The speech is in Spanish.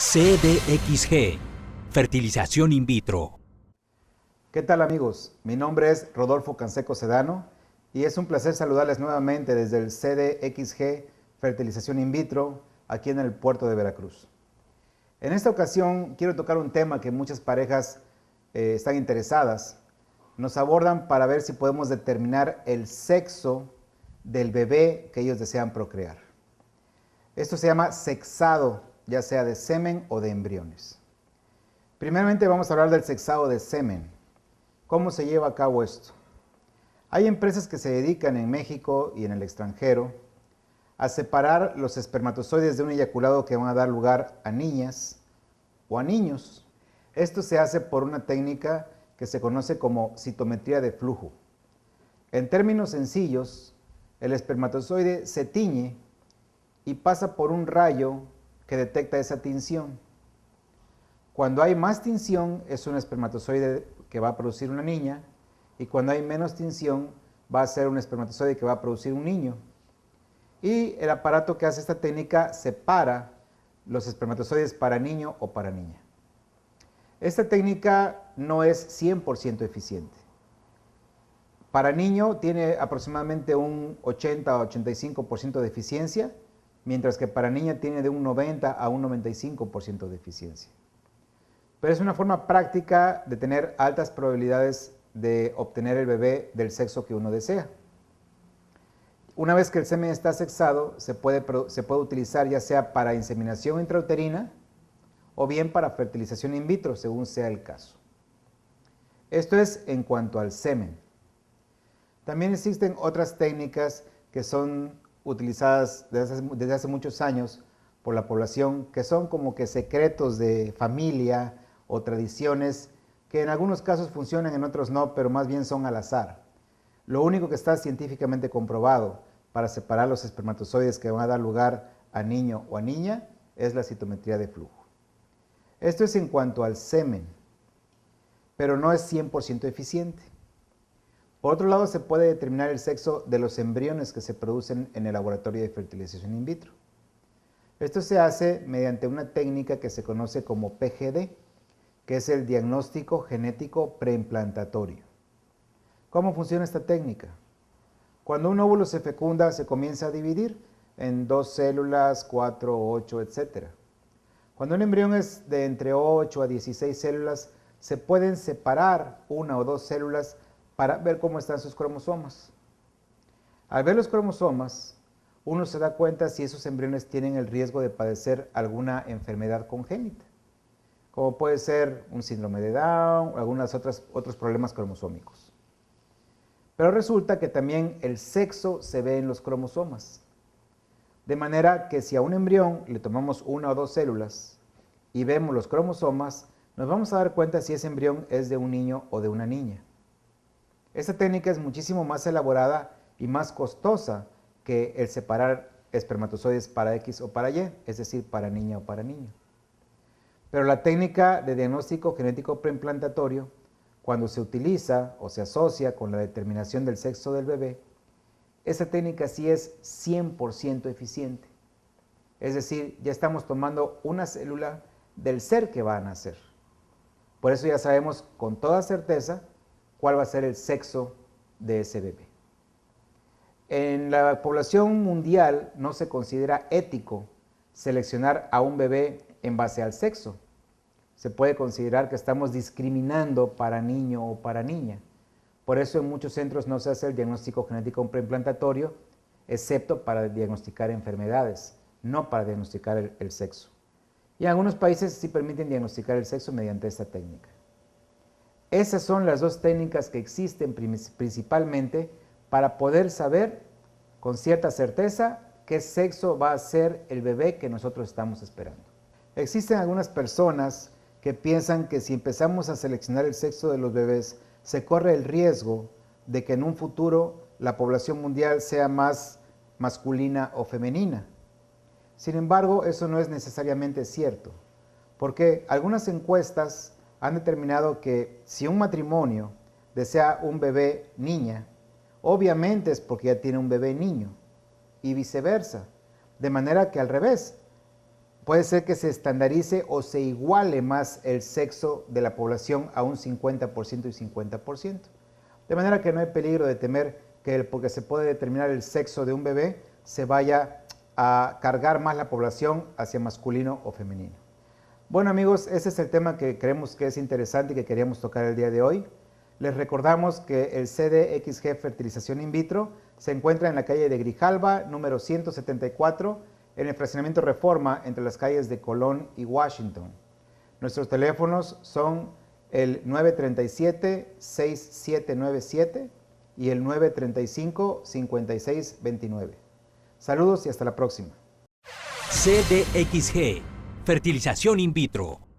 CDXG, fertilización in vitro. ¿Qué tal amigos? Mi nombre es Rodolfo Canseco Sedano y es un placer saludarles nuevamente desde el CDXG, fertilización in vitro, aquí en el puerto de Veracruz. En esta ocasión quiero tocar un tema que muchas parejas están interesadas. Nos abordan para ver si podemos determinar el sexo del bebé que ellos desean procrear. Esto se llama sexado, ya sea de semen o de embriones. Primeramente vamos a hablar del sexado de semen. ¿Cómo se lleva a cabo esto? Hay empresas que se dedican en México y en el extranjero a separar los espermatozoides de un eyaculado que van a dar lugar a niñas o a niños. Esto se hace por una técnica que se conoce como citometría de flujo. En términos sencillos, el espermatozoide se tiñe y pasa por un rayo que detecta esa tinción. Cuando hay más tinción es un espermatozoide que va a producir una niña, y cuando hay menos tinción va a ser un espermatozoide que va a producir un niño. Y el aparato que hace esta técnica separa los espermatozoides para niño o para niña. Esta técnica no es 100% eficiente. Para niño tiene aproximadamente un 80 o 85% de eficiencia, mientras que para niña tiene de un 90 a un 95% de eficiencia. Pero es una forma práctica de tener altas probabilidades de obtener el bebé del sexo que uno desea. Una vez que el semen está sexado, se puede utilizar ya sea para inseminación intrauterina o bien para fertilización in vitro, según sea el caso. Esto es en cuanto al semen. También existen otras técnicas que son utilizadas desde hace muchos años por la población, que son como que secretos de familia o tradiciones que en algunos casos funcionan, en otros no, pero más bien son al azar. Lo único que está científicamente comprobado para separar los espermatozoides que van a dar lugar a niño o a niña es la citometría de flujo. Esto es en cuanto al semen, pero no es 100% eficiente. Por otro lado, se puede determinar el sexo de los embriones que se producen en el laboratorio de fertilización in vitro. Esto se hace mediante una técnica que se conoce como PGD, que es el diagnóstico genético preimplantatorio. ¿Cómo funciona esta técnica? Cuando un óvulo se fecunda, se comienza a dividir en 2 células, 4, 8, etc. Cuando un embrión es de entre 8 a 16 células, se pueden separar 1 o 2 células para ver cómo están sus cromosomas. Al ver los cromosomas, uno se da cuenta si esos embriones tienen el riesgo de padecer alguna enfermedad congénita, como puede ser un síndrome de Down o algunos otros problemas cromosómicos. Pero resulta que también el sexo se ve en los cromosomas. De manera que si a un embrión le tomamos 1 o 2 células y vemos los cromosomas, nos vamos a dar cuenta si ese embrión es de un niño o de una niña. Esta técnica es muchísimo más elaborada y más costosa que el separar espermatozoides para X o para Y, es decir, para niña o para niño. Pero la técnica de diagnóstico genético preimplantatorio, cuando se utiliza o se asocia con la determinación del sexo del bebé, esa técnica sí es 100% eficiente. Es decir, ya estamos tomando una célula del ser que va a nacer. Por eso ya sabemos con toda certeza cuál va a ser el sexo de ese bebé. En la población mundial no se considera ético seleccionar a un bebé en base al sexo. Se puede considerar que estamos discriminando para niño o para niña. Por eso en muchos centros no se hace el diagnóstico genético preimplantatorio, excepto para diagnosticar enfermedades, no para diagnosticar el sexo. Y en algunos países sí permiten diagnosticar el sexo mediante esta técnica. Esas son las dos técnicas que existen principalmente para poder saber con cierta certeza qué sexo va a ser el bebé que nosotros estamos esperando. Existen algunas personas que piensan que si empezamos a seleccionar el sexo de los bebés, se corre el riesgo de que en un futuro la población mundial sea más masculina o femenina. Sin embargo, eso no es necesariamente cierto, porque algunas encuestas han determinado que si un matrimonio desea un bebé niña, obviamente es porque ya tiene un bebé niño, y viceversa. De manera que al revés, puede ser que se estandarice o se iguale más el sexo de la población a un 50% y 50%. De manera que no hay peligro de temer que porque se puede determinar el sexo de un bebé, se vaya a cargar más la población hacia masculino o femenino. Bueno amigos, ese es el tema que creemos que es interesante y que queríamos tocar el día de hoy. Les recordamos que el CDXG Fertilización In Vitro se encuentra en la calle de Grijalva, número 174, en el fraccionamiento Reforma, entre las calles de Colón y Washington. Nuestros teléfonos son el 937-6797 y el 935-5629. Saludos y hasta la próxima. CDXG, fertilización in vitro.